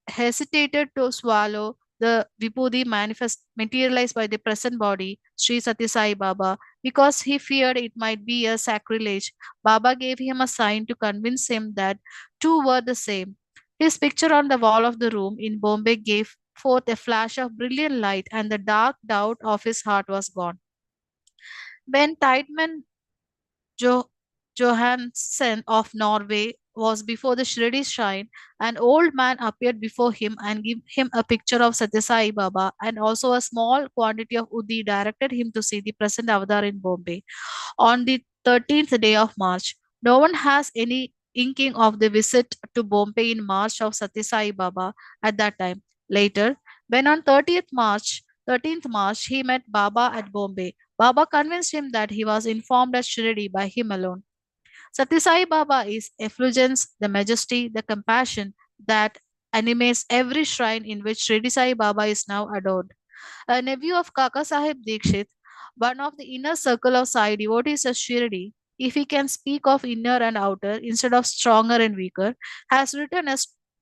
S3: hesitated to swallow the vibhuti materialized by the present body, Sri Sathya Sai Baba, because he feared it might be a sacrilege. Baba gave him a sign to convince him that two were the same. His picture on the wall of the room in Bombay gave forth a flash of brilliant light, and the dark doubt of his heart was gone. When Tideman Johansen of Norway was before the Shirdi shrine, an old man appeared before him and gave him a picture of Satyasai Baba and also a small quantity of Udi directed him to see the present avatar in Bombay on the 13th day of March. No one has any inking of the visit to Bombay in March of Satya Sai Baba at that time. Later, when on 13th March, he met Baba at Bombay, Baba convinced him that he was informed at Shirdi by him alone. Satya Sai Baba is effulgence, the majesty, the compassion that animates every shrine in which Shirdi Sai Baba is now adored. A nephew of Kaka Sahib Dikshit, one of the inner circle of Sai devotees of Shirdi, if he can speak of inner and outer instead of stronger and weaker, has written a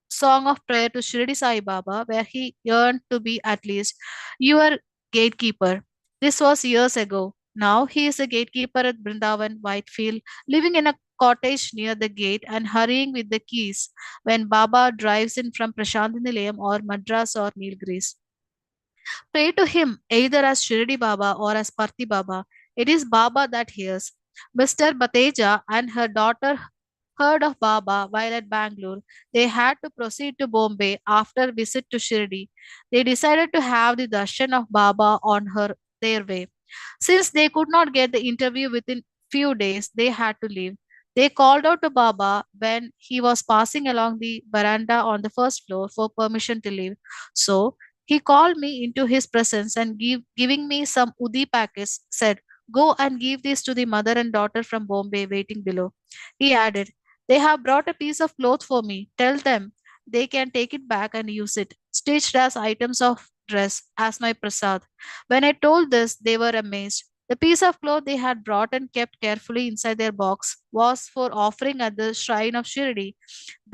S3: song of prayer to Shirdi Sai Baba where he yearned to be at least your gatekeeper. This was years ago. Now he is a gatekeeper at Brindavan, Whitefield, living in a cottage near the gate and hurrying with the keys when Baba drives in from Prashantinilayam or Madras or Nilgiris. Pray to him either as Shirdi Baba or as Parthi Baba. It is Baba that hears. Mr. Bateja and her daughter heard of Baba while at Bangalore. They had to proceed to Bombay after a visit to Shirdi. They decided to have the darshan of Baba on their way. Since they could not get the interview within few days, they had to leave. They called out to Baba when he was passing along the veranda on the first floor for permission to leave. So he called me into his presence and giving me some udi packets, said, "Go and give these to the mother and daughter from Bombay waiting below." He added, "They have brought a piece of cloth for me. Tell them they can take it back and use it, stitched as items of dress, as my prasad." When I told this, they were amazed. The piece of cloth they had brought and kept carefully inside their box was for offering at the shrine of Shirdi.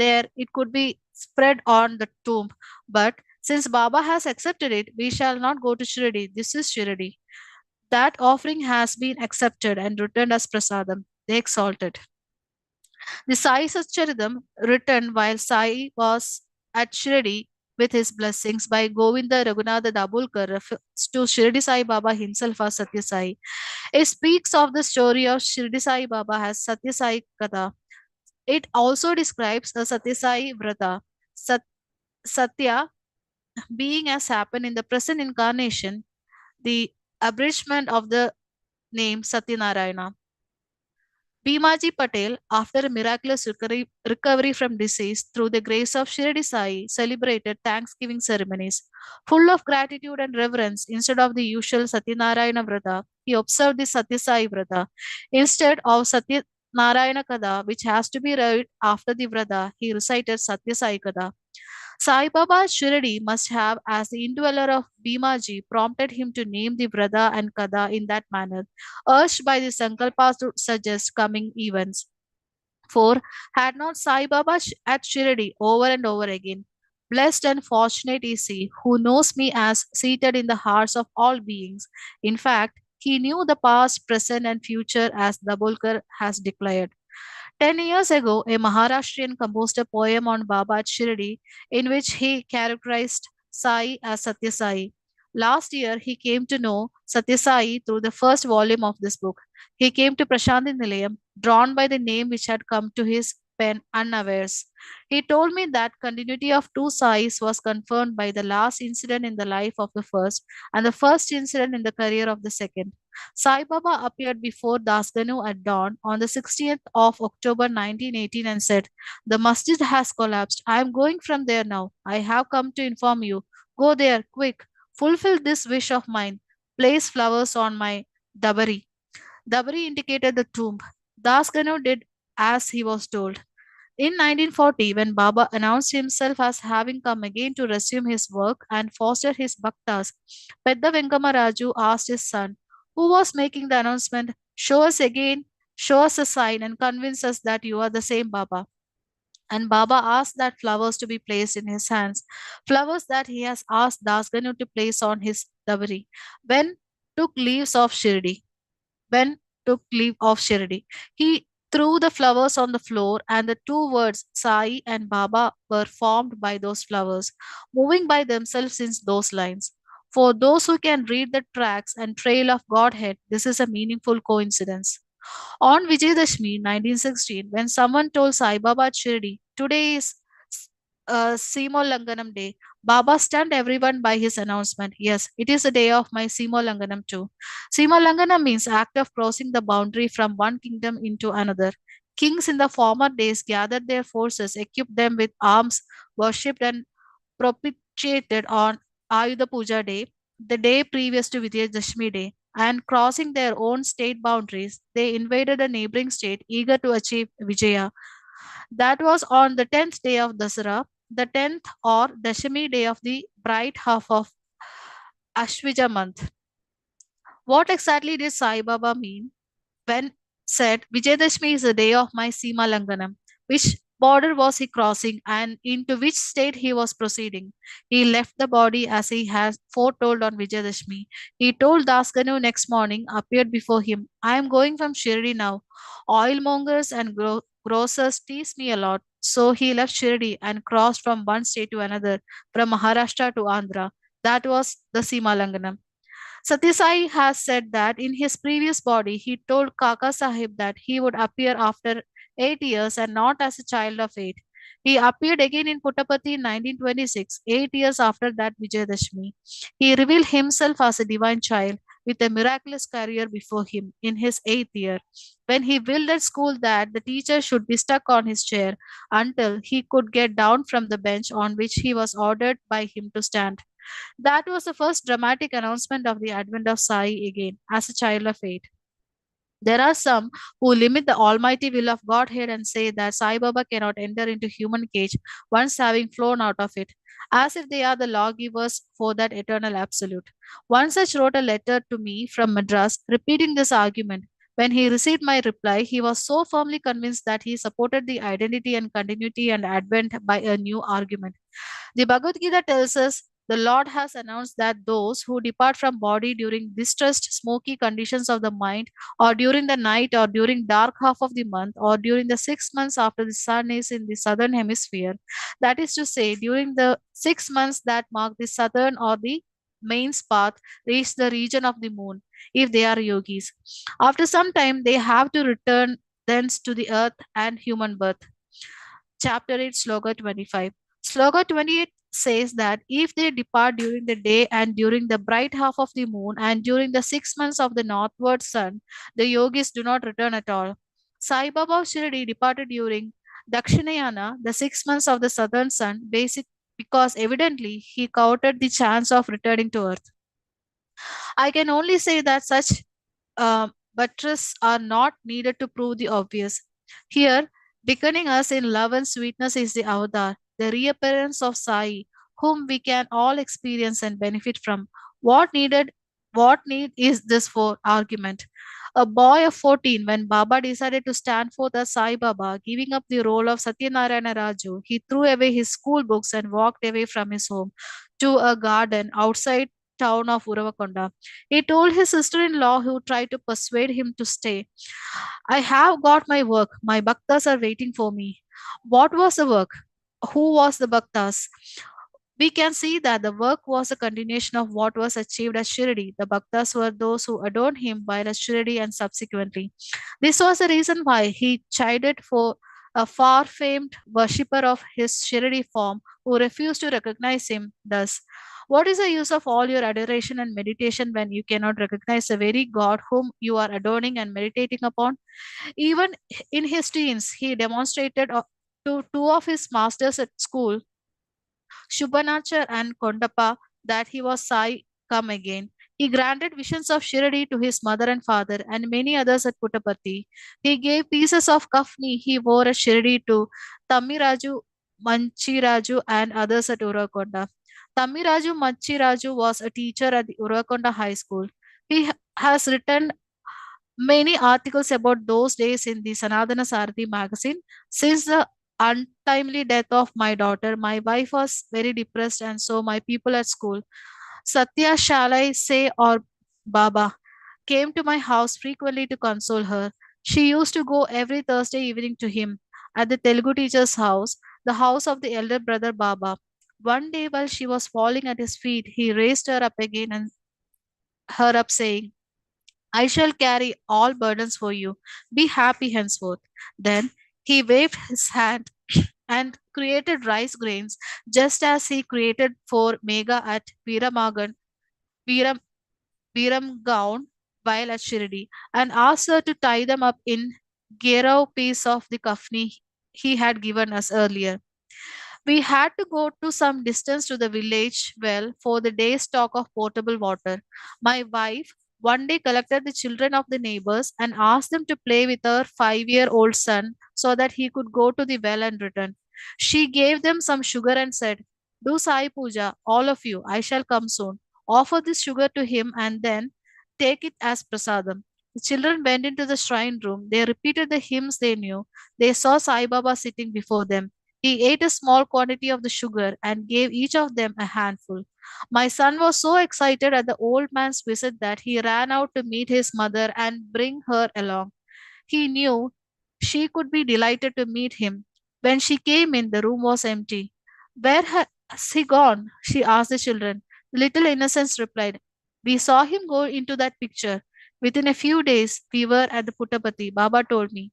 S3: There it could be spread on the tomb. But since Baba has accepted it, we shall not go to Shirdi. This is Shirdi. That offering has been accepted and returned as prasadam. They exalted. The Sai Satcharitam, written while Sai was at Shirdi with his blessings by Govinda Raghunatha Dabulkar, refers to Shirdi Sai Baba himself as Satya Sai. It speaks of the story of Shirdi Sai Baba as Satya Sai Katha. It also describes a Satya Sai Vrata. Satya being as happened in the present incarnation, the abridgment of the name Satyanarayana. Bhimaji Patel, after a miraculous recovery from disease through the grace of Shirdi Sai, celebrated Thanksgiving ceremonies. Full of gratitude and reverence, instead of the usual Satyanarayana Vrata, he observed the Satya Sai Vrata. Instead of Satyanarayana Kada, which has to be read after the Vrata, he recited Satya Sai Kada. Sai Baba Shirdi must have, as the indweller of Bhimaji, prompted him to name the Vrata and Kada in that manner, urged by the Sankalpas to suggest coming events. For had not Sai Baba at Shirdi over and over again, "Blessed and fortunate is he who knows me as seated in the hearts of all beings." In fact, he knew the past, present, and future as Dabholkar has declared. 10 years ago, a Maharashtrian composed a poem on Baba at Shirdi in which he characterized Sai as Satya Sai. Last year, he came to know Satya Sai through the first volume of this book. He came to Prashanthi Nilayam, drawn by the name which had come to his pen unawares. He told me that continuity of two Sais was confirmed by the last incident in the life of the first and the first incident in the career of the second. Sai Baba appeared before Dasganu at dawn on the 60th of October 1918 and said, "The masjid has collapsed. I am going from there now. I have come to inform you. Go there, quick. Fulfill this wish of mine. Place flowers on my dabari." Dabari indicated the tomb. Dasganu did as he was told. In 1940, when Baba announced himself as having come again to resume his work and foster his bhaktas, Pedda Venkama Raju asked his son, who was making the announcement, "Show us again, show us a sign and convince us that you are the same Baba." And Baba asked that flowers to be placed in his hands, flowers that he has asked Dasganu to place on his davari. When took leaves of Shirdi, when took leave of Shirdi. He threw the flowers on the floor, and the two words Sai and Baba were formed by those flowers, moving by themselves in those lines. For those who can read the tracks and trail of Godhead, this is a meaningful coincidence. On Vijayadashmi 1916, when someone told Sai Baba at Shirdi, "Today is Simo Langanam Day," Baba stunned everyone by his announcement. "Yes, it is the day of my Simo Langanam too." Simo Langanam means act of crossing the boundary from one kingdom into another. Kings in the former days gathered their forces, equipped them with arms, worshipped and propitiated on Ayudha Puja day, the day previous to Vijayadashmi day, and crossing their own state boundaries, they invaded a neighboring state eager to achieve Vijaya. That was on the 10th day of Dasara, the 10th or Dashami day of the bright half of Ashvija month. What exactly did Sai Baba mean when said Vijayadashmi is the day of my Sima Langanam? Which border was he crossing and into which state he was proceeding? He left the body as he has foretold on Vijayadashmi. He told Daskanu next morning, appeared before him, I am going from Shirdi now. Oilmongers and grocers tease me a lot. So he left Shirdi and crossed from one state to another, from Maharashtra to Andhra. That was the Sima Langanam. Satyasai has said that in his previous body, he told Kaka Sahib that he would appear after 8 years and not as a child of 8. He appeared again in Puttapati in 1926, 8 years after that Vijayadashmi. He revealed himself as a divine child with a miraculous career before him in his 8th year. When he willed at school that the teacher should be stuck on his chair until he could get down from the bench on which he was ordered by him to stand. That was the first dramatic announcement of the advent of Sai again, as a child of 8. There are some who limit the almighty will of Godhead and say that Sai Baba cannot enter into human cage once having flown out of it, as if they are the lawgivers for that eternal absolute. One such wrote a letter to me from Madras repeating this argument. When he received my reply, he was so firmly convinced that he supported the identity and continuity and advent by a new argument. The Bhagavad Gita tells us the Lord has announced that those who depart from body during distressed, smoky conditions of the mind, or during the night, or during dark half of the month, or during the 6 months after the sun is in the southern hemisphere, that is to say, during the 6 months that mark the southern or the mains path, reach the region of the moon, if they are yogis. After some time, they have to return thence to the earth and human birth. Chapter 8, Sloka 25. Sloka 28 says that if they depart during the day and during the bright half of the moon and during the 6 months of the northward sun, the yogis do not return at all. Sai Baba of Shirdi departed during Dakshinayana, the 6 months of the southern sun, because evidently he counted the chance of returning to earth. I can only say that such buttress are not needed to prove the obvious. Here, beckoning us in love and sweetness is the avatar, the reappearance of Sai, whom we can all experience and benefit from. What needed? What need is this for argument? A boy of 14, when Baba decided to stand forth as Sai Baba, giving up the role of Satyanarayana Raju, he threw away his school books and walked away from his home to a garden outside town of Uravakonda. He told his sister in law, who tried to persuade him to stay, I have got my work. My bhaktas are waiting for me. What was the work? Who was the bhaktas? We can see that the work was a continuation of what was achieved at Shirdi. The bhaktas were those who adorned him while at Shirdi and subsequently. This was the reason why he chided for a far famed worshipper of his Shirdi form who refused to recognize him. Thus, what is the use of all your adoration and meditation when you cannot recognize the very God whom you are adoring and meditating upon? Even in his teens, he demonstrated to two of his masters at school, Shubhanachar and Kondappa, that he was Sai come again. He granted visions of Shirdi to his mother and father and many others at Puttapati. He gave pieces of kafni he wore at Shirdi to Tammiraju, Manchiraju and others at Urakonda. Tammiraju Manchiraju was a teacher at the Urakonda High School. He has written many articles about those days in the Sanadana Sarthi magazine. Since the untimely death of my daughter, my wife was very depressed, and so my people at school, Satya, shall I say, or Baba, came to my house frequently to console her. She used to go every Thursday evening to him at the Telugu teacher's house, the house of the elder brother Baba. One day, while she was falling at his feet, he raised her up again and her up, saying, I shall carry all burdens for you. Be happy henceforth. Then he waved his hand and created rice grains, just as he created for Mega at Viram Viramgaon while at Shirdi, and asked her to tie them up in Gero piece of the kafni he had given us earlier. We had to go to some distance to the village well for the day's stock of potable water. My wife one day collected the children of the neighbors and asked them to play with her 5-year-old son so that he could go to the well and return. She gave them some sugar and said, "Do Sai Puja, all of you, I shall come soon. Offer this sugar to him and then take it as prasadam." The children went into the shrine room. They repeated the hymns they knew. They saw Sai Baba sitting before them. He ate a small quantity of the sugar and gave each of them a handful. My son was so excited at the old man's visit that he ran out to meet his mother and bring her along. He knew she could be delighted to meet him. When she came in, the room was empty. "Where has he gone?" she asked the children. The little innocents replied, "We saw him go into that picture. Within a few days, we were at the Puttapati. Baba told me.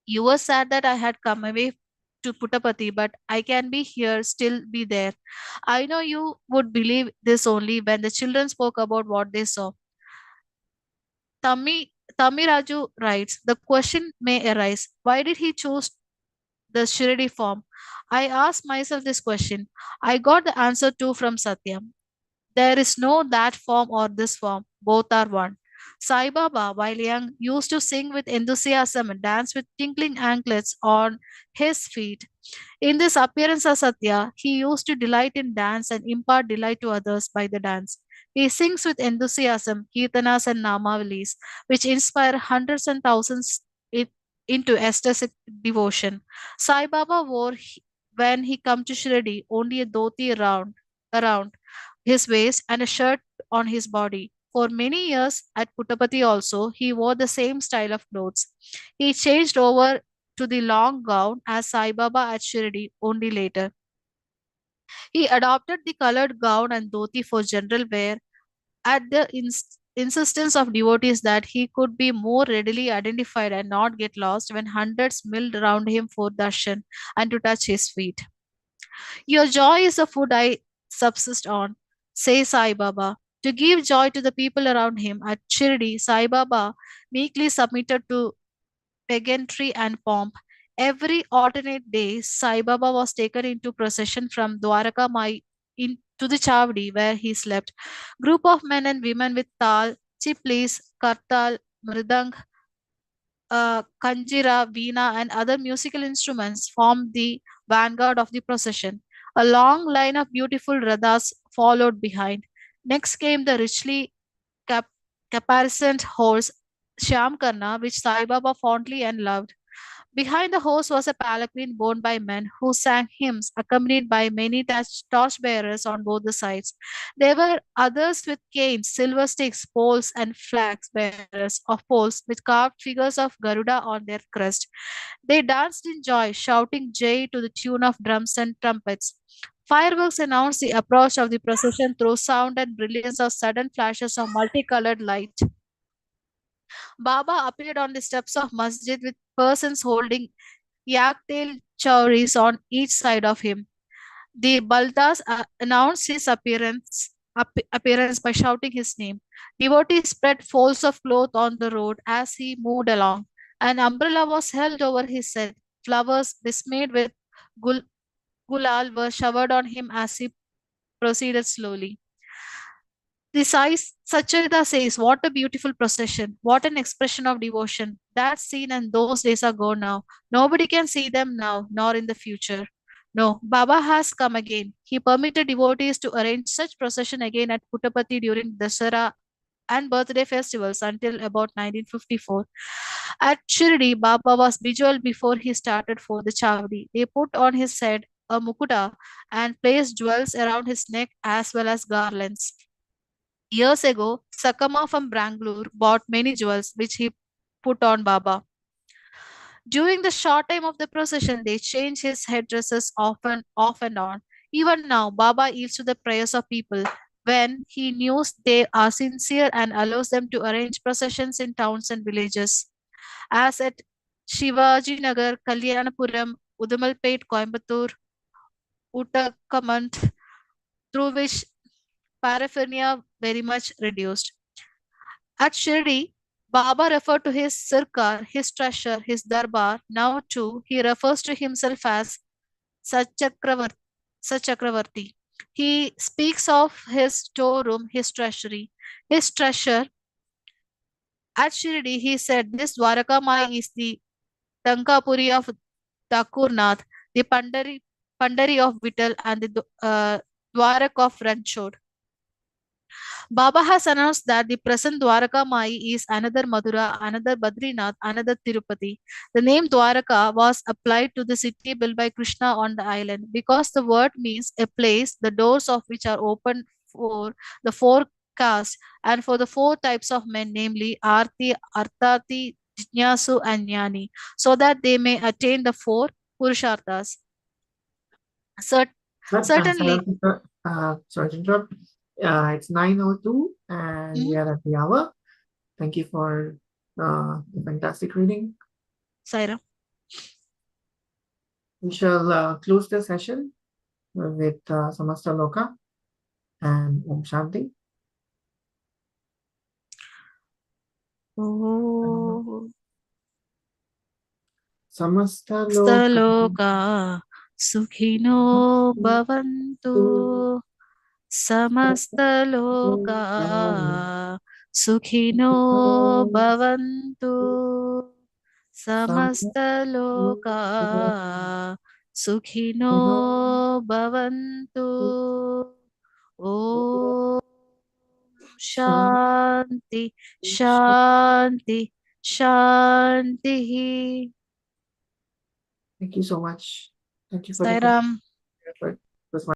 S3: You were sad that I had come away to Puttapati, but I can be here, still be there." I know you would believe this only when the children spoke about what they saw. Tamiraju writes, the question may arise, why did he choose the Shirdi form? I asked myself this question. I got the answer too from Satyam. There is no that form or this form, both are one. Sai Baba, while young, used to sing with enthusiasm and dance with tinkling anklets on his feet. In this appearance as Satya, he used to delight in dance and impart delight to others by the dance. He sings with enthusiasm kirtanas and namavalis, which inspire hundreds and thousands into ecstatic devotion. Sai Baba wore, when he come to Shirdi, only a dhoti around his waist and a shirt on his body. For many years at Puttapati also, he wore the same style of clothes. He changed over to the long gown as Sai Baba at Shirdi only later. He adopted the colored gown and dhoti for general wear at the insistence of devotees that he could be more readily identified and not get lost when hundreds milled around him for darshan and to touch his feet. Your joy is the food I subsist on, says Sai Baba. To give joy to the people around him at Shirdi, Sai Baba meekly submitted to pageantry and pomp. Every alternate day, Sai Baba was taken into procession from Dwaraka Mai to the Chavdi where he slept. Group of men and women with tal, chiplis, kartal, mridang, kanjira, veena, and other musical instruments formed the vanguard of the procession. A long line of beautiful rathas followed behind. Next came the richly cap- caparisoned horse Shyamkarna, which Sai Baba fondly and loved. Behind the horse was a palanquin borne by men who sang hymns, accompanied by many torch bearers on both the sides. There were others with canes, silver sticks, poles, and flags bearers of poles with carved figures of Garuda on their crest. They danced in joy, shouting Jai to the tune of drums and trumpets. Fireworks announced the approach of the procession through sound and brilliance of sudden flashes of multicolored light. Baba appeared on the steps of masjid with persons holding yak-tail chowries on each side of him. The Baldas announced his appearance by shouting his name. Devotees spread folds of cloth on the road as he moved along. An umbrella was held over his head. Flowers, besmeared with gul- gulal, were showered on him as he proceeded slowly. The size Sacharita says, "What a beautiful procession! What an expression of devotion! That scene and those days are gone now. Nobody can see them now, nor in the future." No, Baba has come again. He permitted devotees to arrange such procession again at Puttapati during Dasara and birthday festivals until about 1954. At Shirdi, Baba was bejeweled before he started for the Chavdi. They put on his head a mukuta and placed jewels around his neck as well as garlands. Years ago, Sakama from Bangalore bought many jewels which he put on Baba. During the short time of the procession, they change his headdresses often off and on. Even now, Baba yields to the prayers of people when he knows they are sincere and allows them to arrange processions in towns and villages. As at Shivaji Nagar, Kalyanapuram, Udamalpet, Coimbatore, Uttakamand, through which paraphernalia very much reduced. At Shirdi, Baba referred to his sirkar, his treasure, his darbar. Now too, he refers to himself as Sachakravarti. Sachakravarti. He speaks of his storeroom, his treasury. His treasure at Shirdi, he said, this Dwarakamai is the Tankapuri of Thakurnath, the Pandari of Vittal, and the Dwarak of Ranchod. Baba has announced that the present Dwaraka Mai is another Madura, another Badrinath, another Tirupati. The name Dwaraka was applied to the city built by Krishna on the island because the word means a place, the doors of which are open for the four castes and for the four types of men, namely Arti, Artati, Jnyasu, and Jnani, so that they may attain the four Purusharthas. Certainly.
S1: Sorry to interrupt. It's 9:02 and we are at the hour. Thank you for the fantastic reading.
S3: Sairam.
S1: We shall close the session with Samasta Loka and Om Shanti.
S3: Oh.
S1: Samasta
S3: Loka Sukhino Bhavantu. Samasta Loka Sukhino Bhavantu. Samasta Loka Sukhino Bhavantu. Om Shanti Shanti Shanti.
S1: Thank you so much. Thank you for
S3: Sairam.
S1: the effort.